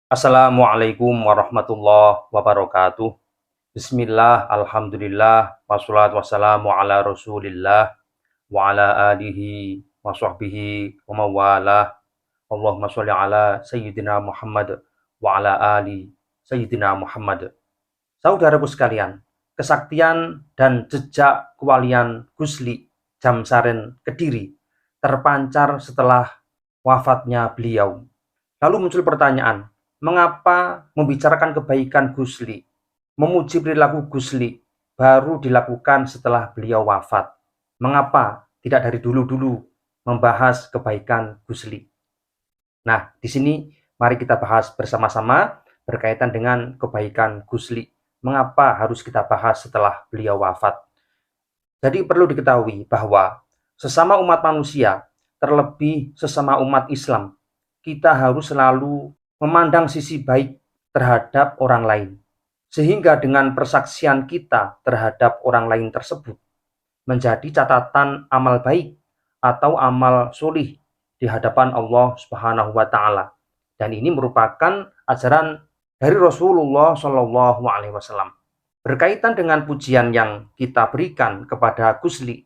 Assalamualaikum warahmatullahi wabarakatuh. Bismillah, alhamdulillah, wassalatu wassalamu ala rasulillah, wa ala alihi, wa sahbihi, wa mawalah. Allahumma sholli ala Sayyidina Muhammad, wa ala ali Sayyidina Muhammad. Saudaraku sekalian, kesaktian dan jejak kewalian Gusli Jamsaren Kediri terpancar setelah wafatnya beliau. Lalu muncul pertanyaan, mengapa membicarakan kebaikan Gusli, memuji perilaku Gusli, baru dilakukan setelah beliau wafat? Mengapa tidak dari dulu-dulu membahas kebaikan Gusli? Nah, di sini mari kita bahas bersama-sama berkaitan dengan kebaikan Gusli. Mengapa harus kita bahas setelah beliau wafat? Jadi perlu diketahui bahwa sesama umat manusia, terlebih sesama umat Islam, kita harus selalu memandang sisi baik terhadap orang lain. Sehingga dengan persaksian kita terhadap orang lain tersebut, menjadi catatan amal baik atau amal solih di hadapan Allah Subhanahu wa Ta'ala. Dan ini merupakan ajaran dari Rasulullah Shallallahu Alaihi Wasallam. Berkaitan dengan pujian yang kita berikan kepada Gusli,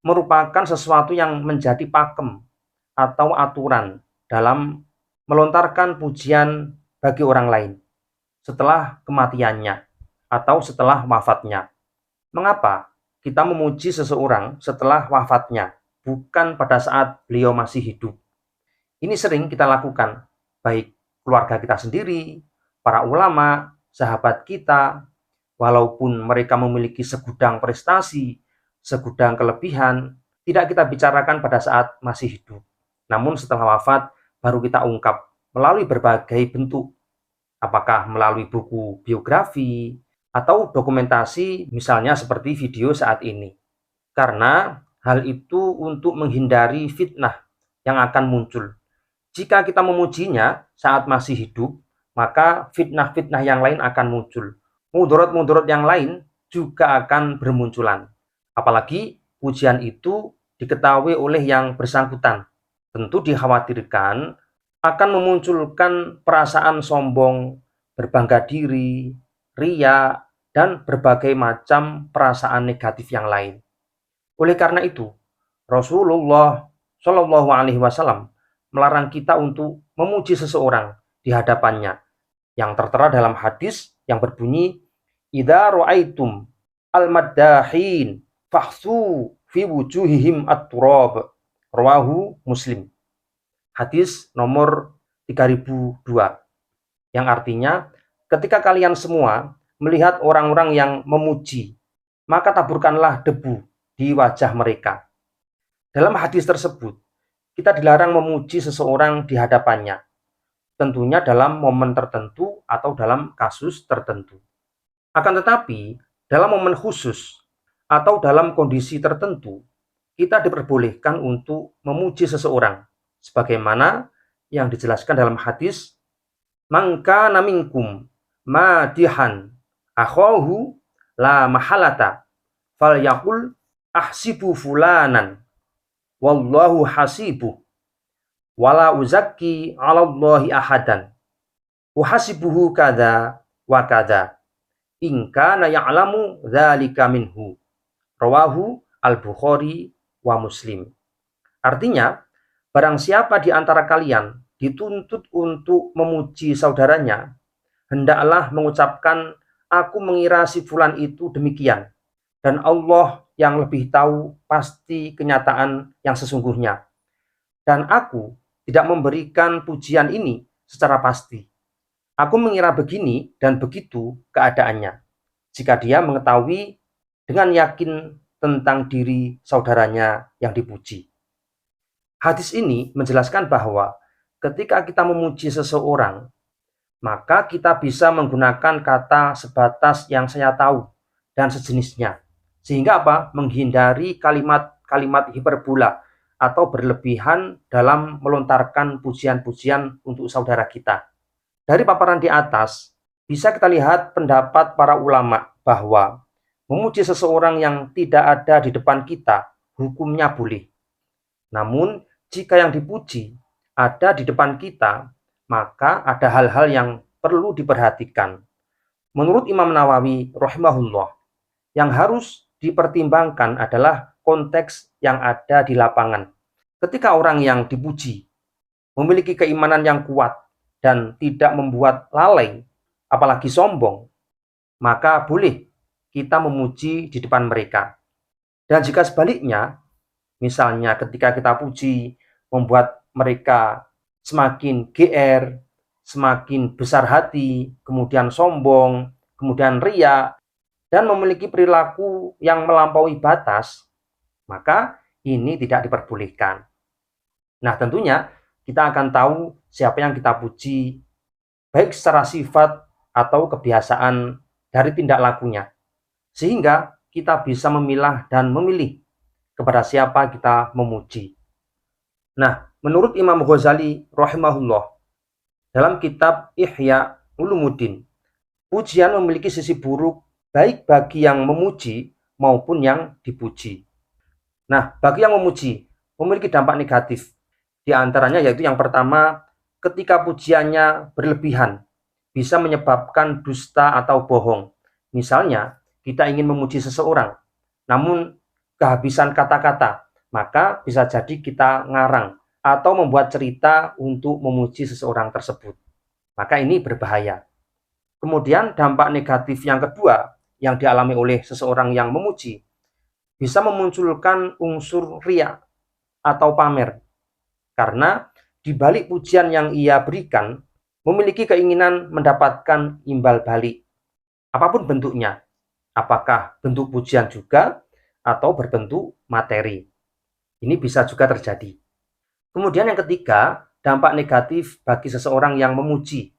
merupakan sesuatu yang menjadi pakem atau aturan dalam melontarkan pujian bagi orang lain setelah kematiannya atau setelah wafatnya. Mengapa kita memuji seseorang setelah wafatnya, bukan pada saat beliau masih hidup? Ini sering kita lakukan, baik keluarga kita sendiri, para ulama, sahabat kita, walaupun mereka memiliki segudang prestasi, segudang kelebihan, tidak kita bicarakan pada saat masih hidup. Namun setelah wafat, baru kita ungkap melalui berbagai bentuk. Apakah melalui buku biografi, atau dokumentasi misalnya seperti video saat ini. Karena hal itu untuk menghindari fitnah yang akan muncul. Jika kita memujinya saat masih hidup, maka fitnah-fitnah yang lain akan muncul. Mudarat-mudarat yang lain juga akan bermunculan. Apalagi pujian itu diketahui oleh yang bersangkutan. Tentu dikhawatirkan akan memunculkan perasaan sombong, berbangga diri, ria, dan berbagai macam perasaan negatif yang lain. Oleh karena itu, Rasulullah Shallallahu Alaihi Wasallam melarang kita untuk memuji seseorang di hadapannya, yang tertera dalam hadis yang berbunyi, "Idza ra'aitum al-maddahin fahsu fi wujuhihim at-turab." Rawahu Muslim. Hadis nomor 3002. Yang artinya, ketika kalian semua melihat orang-orang yang memuji, maka taburkanlah debu di wajah mereka. Dalam hadis tersebut, kita dilarang memuji seseorang di hadapannya, tentunya dalam momen tertentu atau dalam kasus tertentu. Akan tetapi, dalam momen khusus atau dalam kondisi tertentu, kita diperbolehkan untuk memuji seseorang, sebagaimana yang dijelaskan dalam hadis, "Man kana minkum madihan akhahu la mahalata falyaqul ahsibu fulanan wallahu hasibuh wala uzakki 'alallahi ahadan uhasibuhu kadza wa kadza in kana ya'lamu dzalika minhu." Rawahu Al-Bukhari wa Muslim. Artinya, barang siapa di antara kalian dituntut untuk memuji saudaranya, hendaklah mengucapkan, "Aku mengira si fulan itu demikian, dan Allah yang lebih tahu pasti kenyataan yang sesungguhnya. Dan aku tidak memberikan pujian ini secara pasti. Aku mengira begini dan begitu keadaannya." Jika dia mengetahui dengan yakin tentang diri saudaranya yang dipuji. Hadis ini menjelaskan bahwa ketika kita memuji seseorang, maka kita bisa menggunakan kata sebatas yang saya tahu dan sejenisnya. Sehingga apa? Menghindari kalimat-kalimat hiperbola atau berlebihan dalam melontarkan pujian-pujian untuk saudara kita. Dari paparan di atas, bisa kita lihat pendapat para ulama bahwa memuji seseorang yang tidak ada di depan kita, hukumnya boleh. Namun, jika yang dipuji ada di depan kita, maka ada hal-hal yang perlu diperhatikan. Menurut Imam Nawawi rahimahullah, yang harus dipertimbangkan adalah konteks yang ada di lapangan. Ketika orang yang dipuji memiliki keimanan yang kuat dan tidak membuat lalai, apalagi sombong, maka boleh kita memuji di depan mereka. Dan jika sebaliknya, misalnya ketika kita puji membuat mereka semakin GR, semakin besar hati, kemudian sombong, kemudian riya, dan memiliki perilaku yang melampaui batas, maka ini tidak diperbolehkan. Nah, tentunya kita akan tahu siapa yang kita puji, baik secara sifat atau kebiasaan dari tindak lakunya, sehingga kita bisa memilah dan memilih kepada siapa kita memuji. Nah, menurut Imam Ghazali rahimahullah, dalam kitab Ihya Ulumuddin, pujian memiliki sisi buruk baik bagi yang memuji maupun yang dipuji. Nah, bagi yang memuji memiliki dampak negatif. Di antaranya yaitu yang pertama, ketika pujiannya berlebihan, bisa menyebabkan dusta atau bohong. Misalnya, kita ingin memuji seseorang, namun kehabisan kata-kata, maka bisa jadi kita ngarang atau membuat cerita untuk memuji seseorang tersebut. Maka ini berbahaya. Kemudian dampak negatif yang kedua yang dialami oleh seseorang yang memuji bisa memunculkan unsur riya atau pamer. Karena di balik pujian yang ia berikan memiliki keinginan mendapatkan imbal balik. Apapun bentuknya. Apakah bentuk pujian juga atau berbentuk materi. Ini bisa juga terjadi. Kemudian yang ketiga, dampak negatif bagi seseorang yang memuji,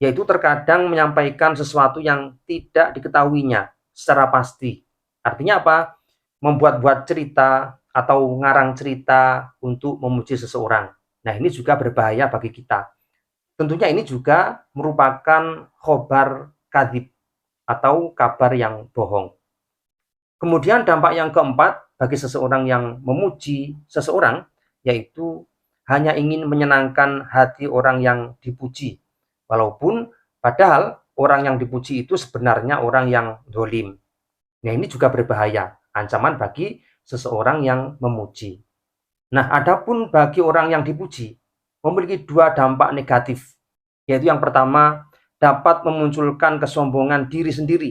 yaitu terkadang menyampaikan sesuatu yang tidak diketahuinya secara pasti. Artinya apa? Membuat-buat cerita atau ngarang cerita untuk memuji seseorang. Nah, ini juga berbahaya bagi kita. Tentunya ini juga merupakan khobar kadhib atau kabar yang bohong. Kemudian dampak yang keempat bagi seseorang yang memuji seseorang, yaitu hanya ingin menyenangkan hati orang yang dipuji. Walaupun padahal orang yang dipuji itu sebenarnya orang yang dolim. Nah, ini juga berbahaya, ancaman bagi seseorang yang memuji. Nah, adapun bagi orang yang dipuji, memiliki dua dampak negatif, yaitu yang pertama, dapat memunculkan kesombongan diri sendiri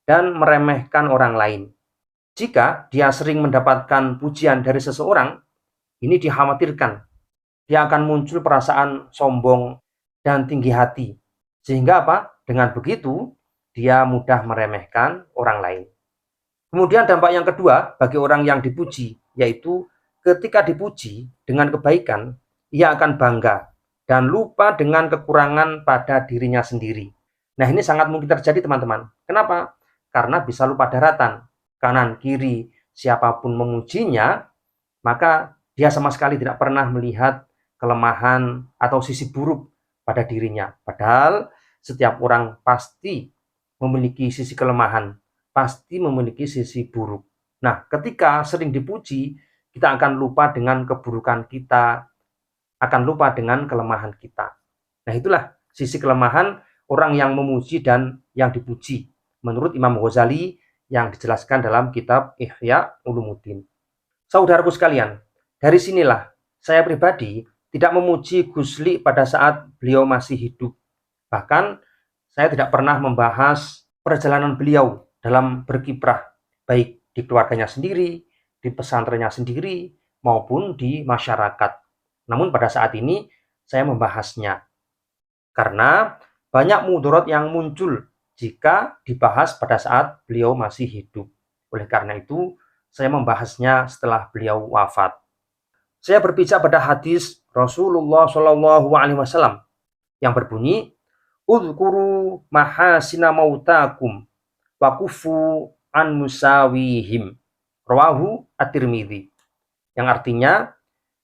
dan meremehkan orang lain. Jika dia sering mendapatkan pujian dari seseorang, ini dikhawatirkan dia akan muncul perasaan sombong dan tinggi hati. Sehingga apa? Dengan begitu, dia mudah meremehkan orang lain. Kemudian dampak yang kedua bagi orang yang dipuji, yaitu ketika dipuji dengan kebaikan, ia akan bangga dan lupa dengan kekurangan pada dirinya sendiri. Nah, ini sangat mungkin terjadi, teman-teman. Kenapa? Karena bisa lupa daratan. Kanan, kiri, siapapun memujinya, maka dia sama sekali tidak pernah melihat kelemahan atau sisi buruk pada dirinya. Padahal setiap orang pasti memiliki sisi kelemahan, pasti memiliki sisi buruk. Nah, ketika sering dipuji, kita akan lupa dengan keburukan kita, akan lupa dengan kelemahan kita. Nah, itulah sisi kelemahan orang yang memuji dan yang dipuji. Menurut Imam Ghazali yang dijelaskan dalam kitab Ihya Ulumuddin. Saudaraku sekalian, dari sinilah saya pribadi tidak memuji Gusli pada saat beliau masih hidup. Bahkan saya tidak pernah membahas perjalanan beliau dalam berkiprah, baik di keluarganya sendiri, di pesantrennya sendiri, maupun di masyarakat. Namun pada saat ini saya membahasnya. Karena banyak mudarat yang muncul jika dibahas pada saat beliau masih hidup. Oleh karena itu, saya membahasnya setelah beliau wafat. Saya berpijak pada hadis Rasulullah SAW yang berbunyi, "Udhkuru mahasina mautakum wa kufu an musawihim." Rawahu At-Tirmidzi. Yang artinya,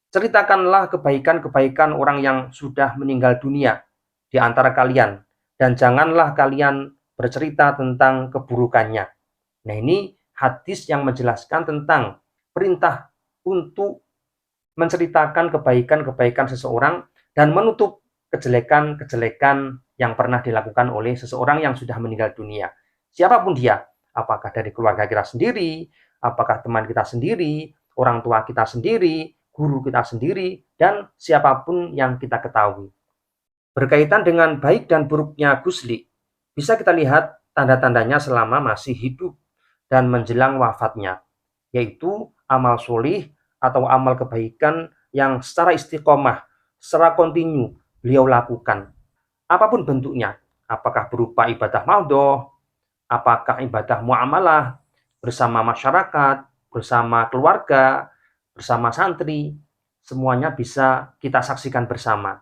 ceritakanlah kebaikan-kebaikan orang yang sudah meninggal dunia di antara kalian, dan janganlah kalian bercerita tentang keburukannya. Nah, ini hadis yang menjelaskan tentang perintah untuk menceritakan kebaikan-kebaikan seseorang dan menutup kejelekan-kejelekan yang pernah dilakukan oleh seseorang yang sudah meninggal dunia. Siapapun dia, apakah dari keluarga kita sendiri, apakah teman kita sendiri, orang tua kita sendiri, guru kita sendiri, dan siapapun yang kita ketahui. Berkaitan dengan baik dan buruknya Gusli, bisa kita lihat tanda-tandanya selama masih hidup dan menjelang wafatnya, yaitu amal solih atau amal kebaikan yang secara istiqomah, secara kontinu beliau lakukan. Apapun bentuknya, apakah berupa ibadah maudhoh, apakah ibadah muamalah bersama masyarakat, bersama keluarga, bersama santri, semuanya bisa kita saksikan bersama.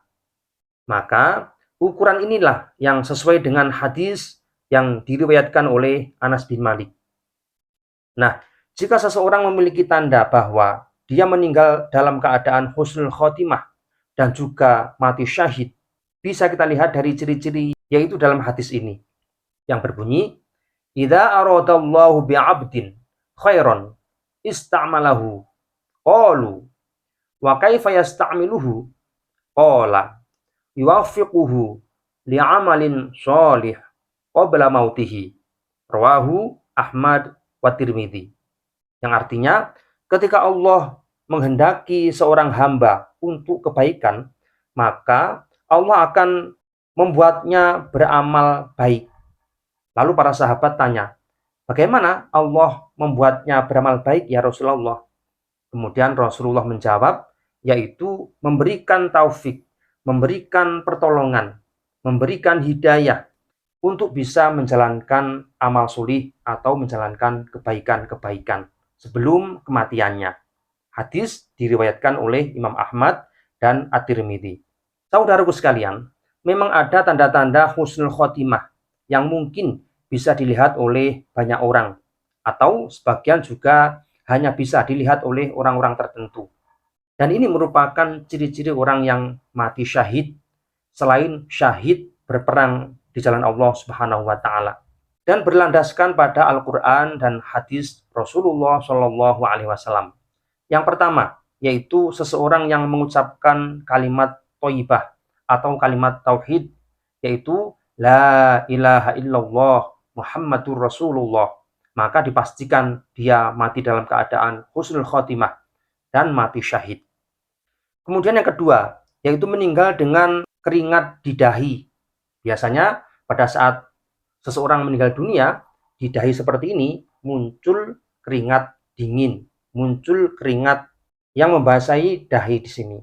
Maka ukuran inilah yang sesuai dengan hadis yang diriwayatkan oleh Anas bin Malik. Nah, jika seseorang memiliki tanda bahwa dia meninggal dalam keadaan husnul khotimah dan juga mati syahid, bisa kita lihat dari ciri-ciri yaitu dalam hadis ini yang berbunyi, idza aradallahu bi'abdin khairan ista'malahu qalu wa kaifa yasta'miluhu qala yuwaffiquhu li'amalin sholih qabla mautihi, rawahu Ahmad wa Tirmidzi. Yang artinya, ketika Allah menghendaki seorang hamba untuk kebaikan, maka Allah akan membuatnya beramal baik. Lalu para sahabat tanya, bagaimana Allah membuatnya beramal baik ya Rasulullah? Kemudian Rasulullah menjawab, yaitu memberikan taufik, memberikan pertolongan, memberikan hidayah untuk bisa menjalankan amal solih atau menjalankan kebaikan-kebaikan sebelum kematiannya. Hadis diriwayatkan oleh Imam Ahmad dan At-Tirmidzi. Saudaraku sekalian, memang ada tanda-tanda husnul khotimah yang mungkin bisa dilihat oleh banyak orang, atau sebagian juga hanya bisa dilihat oleh orang-orang tertentu. Dan ini merupakan ciri-ciri orang yang mati syahid, selain syahid berperang di jalan Allah Subhanahu wa taala, dan berlandaskan pada Al-Qur'an dan hadis Rasulullah Shallallahu alaihi wasallam. Yang pertama, yaitu seseorang yang mengucapkan kalimat thayyibah atau kalimat tauhid, yaitu la ilaha illallah Muhammadur Rasulullah, maka dipastikan dia mati dalam keadaan husnul khotimah dan mati syahid. Kemudian yang kedua, yaitu meninggal dengan keringat di dahi. Biasanya pada saat seseorang meninggal dunia, di dahi seperti ini muncul keringat dingin, muncul keringat yang membasahi dahi di sini.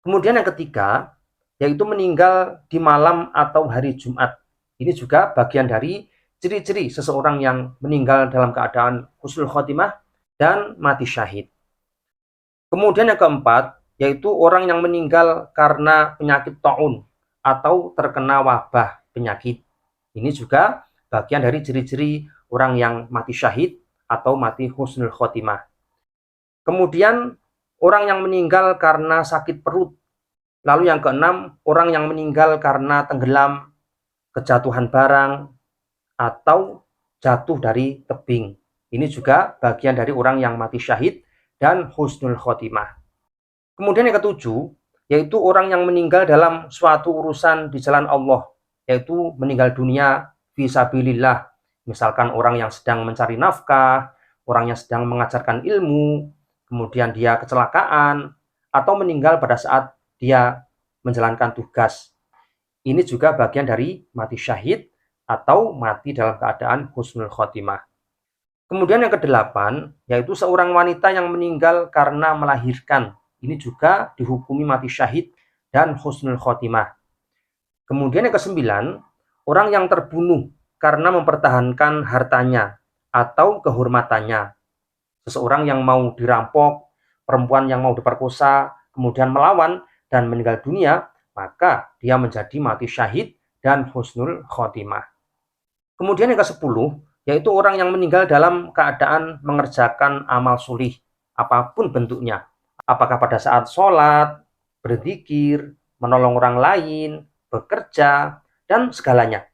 Kemudian yang ketiga, yaitu meninggal di malam atau hari Jumat. Ini juga bagian dari ciri-ciri seseorang yang meninggal dalam keadaan husnul khotimah dan mati syahid. Kemudian yang keempat, yaitu orang yang meninggal karena penyakit taun atau terkena wabah penyakit. Ini juga bagian dari ciri-ciri orang yang mati syahid atau mati husnul khotimah. Kemudian orang yang meninggal karena sakit perut. Lalu yang keenam, orang yang meninggal karena tenggelam, kejatuhan barang, atau jatuh dari tebing. Ini juga bagian dari orang yang mati syahid dan husnul khotimah. Kemudian yang ketujuh, yaitu orang yang meninggal dalam suatu urusan di jalan Allah, yaitu meninggal dunia fisabilillah. Misalkan orang yang sedang mencari nafkah, orang yang sedang mengajarkan ilmu, kemudian dia kecelakaan, atau meninggal pada saat dia menjalankan tugas. Ini juga bagian dari mati syahid atau mati dalam keadaan husnul khotimah. Kemudian yang kedelapan, yaitu seorang wanita yang meninggal karena melahirkan. Ini juga dihukumi mati syahid dan husnul khotimah. Kemudian yang kesembilan, orang yang terbunuh karena mempertahankan hartanya atau kehormatannya. Seseorang yang mau dirampok, perempuan yang mau diperkosa, kemudian melawan dan meninggal dunia, maka dia menjadi mati syahid dan husnul khotimah. Kemudian yang ke-10, yaitu orang yang meninggal dalam keadaan mengerjakan amal solih, apapun bentuknya. Apakah pada saat sholat, berzikir, menolong orang lain, bekerja, dan segalanya.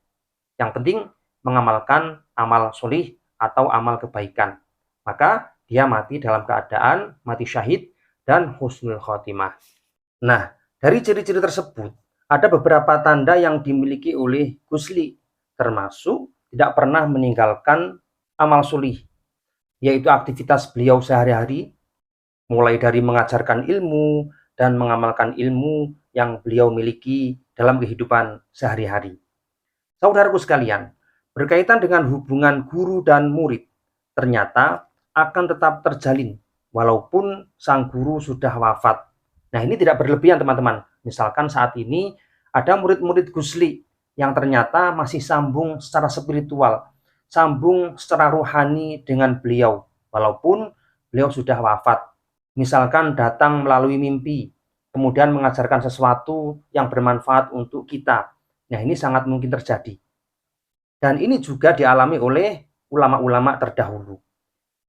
Yang penting mengamalkan amal solih atau amal kebaikan. Maka dia mati dalam keadaan mati syahid dan husnul khotimah. Nah, dari ciri-ciri tersebut, Ada beberapa tanda yang dimiliki oleh Ghusli, termasuk tidak pernah meninggalkan amal solih, yaitu aktivitas beliau sehari-hari, mulai dari mengajarkan ilmu dan mengamalkan ilmu yang beliau miliki dalam kehidupan sehari-hari. Saudaraku sekalian, berkaitan dengan hubungan guru dan murid, ternyata akan tetap terjalin walaupun sang guru sudah wafat. Nah, ini tidak berlebihan teman-teman. Misalkan saat ini ada murid-murid Ghusli yang ternyata masih sambung secara spiritual, sambung secara rohani dengan beliau walaupun beliau sudah wafat. Misalkan datang melalui mimpi, kemudian mengajarkan sesuatu yang bermanfaat untuk kita. Nah, ini sangat mungkin terjadi. Dan ini juga dialami oleh ulama-ulama terdahulu.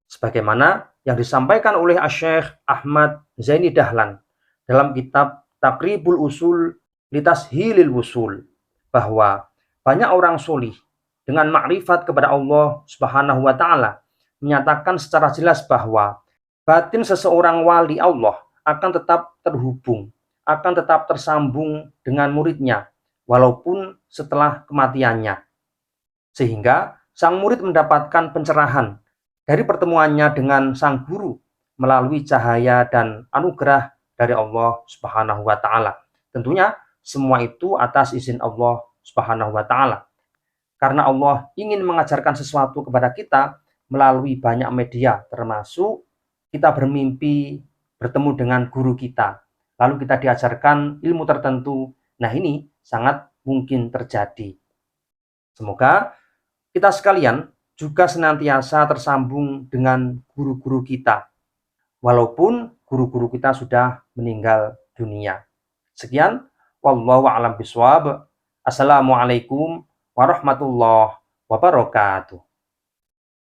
Sebagaimana yang disampaikan oleh Asy-Syaikh Ahmad Zaini Dahlan dalam kitab Taqribul Usul Litashilil Wusul, bahwa banyak orang solih dengan makrifat kepada Allah Subhanahu wa taala menyatakan secara jelas bahwa batin seseorang wali Allah akan tetap terhubung, akan tetap tersambung dengan muridnya walaupun setelah kematiannya. Sehingga sang murid mendapatkan pencerahan dari pertemuannya dengan sang guru melalui cahaya dan anugerah dari Allah Subhanahu wa taala. Tentunya semua itu atas izin Allah Subhanahu wa taala. Karena Allah ingin mengajarkan sesuatu kepada kita melalui banyak media, termasuk kita bermimpi bertemu dengan guru kita, lalu kita diajarkan ilmu tertentu. Nah, ini sangat mungkin terjadi. Semoga kita sekalian juga senantiasa tersambung dengan guru-guru kita, walaupun guru-guru kita sudah meninggal dunia. Sekian, wallahu a'lam bishawab. Assalamualaikum warahmatullahi wabarakatuh.